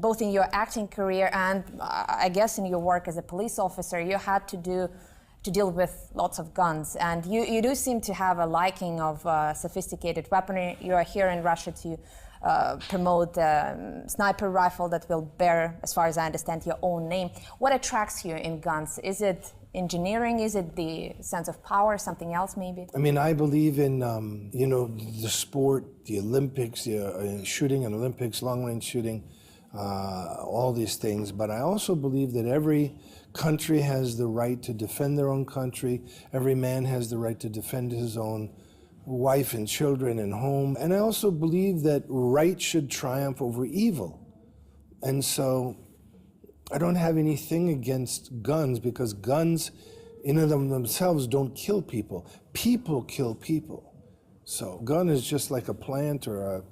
Both in your acting career and I guess in your work as a police officer, you had to deal with lots of guns. And you do seem to have a liking of sophisticated weaponry. You are here in Russia to promote a sniper rifle that will bear, as far as I understand, your own name. What attracts you in guns? Is it engineering? Is it the sense of power? Something else, maybe? I mean, I believe in, the sport, the Olympics, shooting and Olympics, long-range shooting, all these things. But I also believe that every country has the right to defend their own country. Every man has the right to defend his own wife and children and home. And I also believe that right should triumph over evil. And so I don't have anything against guns, because guns in and of themselves don't kill people. People kill people. So gun is just like a plant or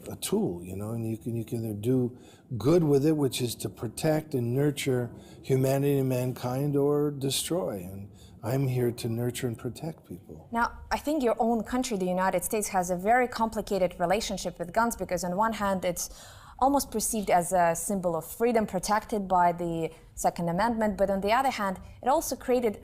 a tool, and you can either do good with it, which is to protect and nurture humanity and mankind, or destroy. And I'm here to nurture and protect people. Now, I think your own country, the United States, has a very complicated relationship with guns, because on one hand, it's almost perceived as a symbol of freedom protected by the Second Amendment, but on the other hand, it also created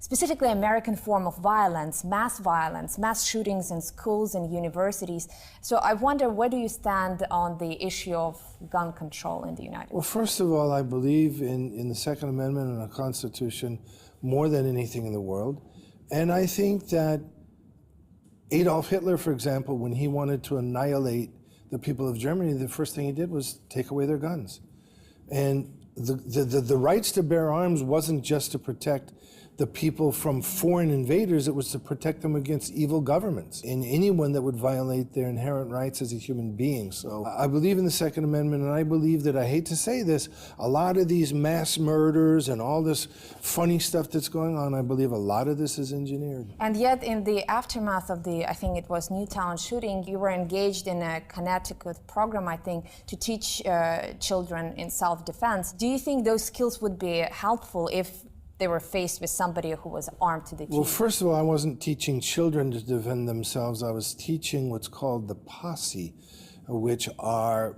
specifically American form of violence, mass shootings in schools and universities. So I wonder, where do you stand on the issue of gun control in the United States? Well, first of all, I believe in the Second Amendment and the Constitution more than anything in the world. And I think that Adolf Hitler, for example, when he wanted to annihilate the people of Germany, the first thing he did was take away their guns. And the rights to bear arms wasn't just to protect the people from foreign invaders, it was to protect them against evil governments and anyone that would violate their inherent rights as a human being. So I believe in the Second Amendment, and I believe that, I hate to say this, a lot of these mass murders and all this funny stuff that's going on, I believe a lot of this is engineered. And yet in the aftermath of the, I think it was Newtown shooting, you were engaged in a Connecticut program, I think, to teach children in self-defense. Do you think those skills would be helpful if they were faced with somebody who was armed to the teeth? Well, first of all, I wasn't teaching children to defend themselves. I was teaching what's called the posse, which are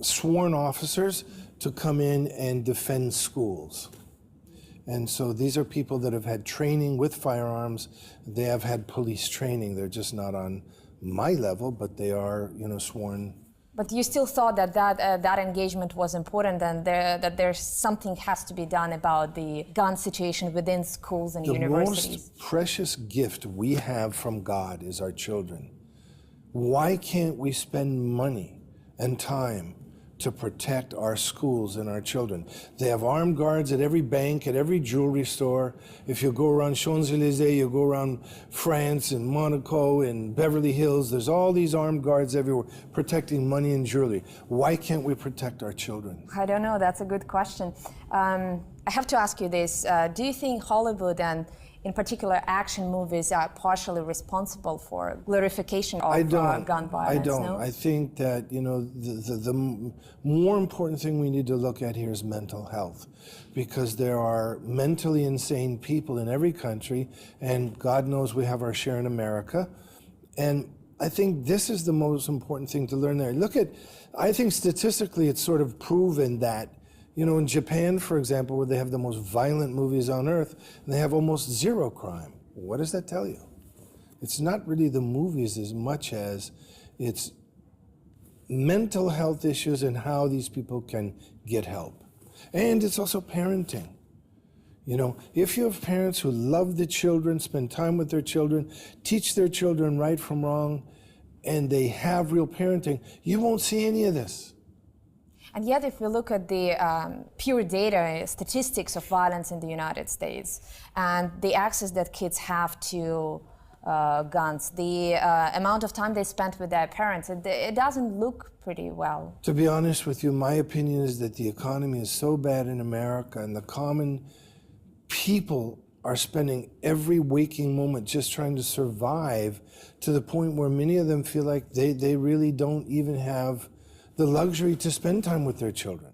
sworn officers to come in and defend schools. And so these are people that have had training with firearms. They have had police training. They're just not on my level, but they are, sworn. But you still thought that that engagement was important, and that there's something has to be done about the gun situation within schools and universities. The most precious gift we have from God is our children. Why can't we spend money and time to protect our schools and our children? They have armed guards at every bank, at every jewelry store. If you go around Champs-Élysées, you go around France and Monaco and Beverly Hills, there's all these armed guards everywhere protecting money and jewelry. Why can't we protect our children? I don't know, that's a good question. I have to ask you this. Do you think Hollywood and in particular action movies are partially responsible for glorification of gun violence? I don't. No? I think that, the more important thing we need to look at here is mental health, because there are mentally insane people in every country, and God knows we have our share in America. And I think this is the most important thing to learn there. I think statistically it's sort of proven that in Japan, for example, where they have the most violent movies on earth, and they have almost zero crime. What does that tell you? It's not really the movies as much as it's mental health issues and how these people can get help. And it's also parenting. If you have parents who love the children, spend time with their children, teach their children right from wrong, and they have real parenting, you won't see any of this. And yet, if we look at the pure data, statistics of violence in the United States, and the access that kids have to guns, the amount of time they spent with their parents, it doesn't look pretty well. To be honest with you, my opinion is that the economy is so bad in America, and the common people are spending every waking moment just trying to survive, to the point where many of them feel like they really don't even have the luxury to spend time with their children.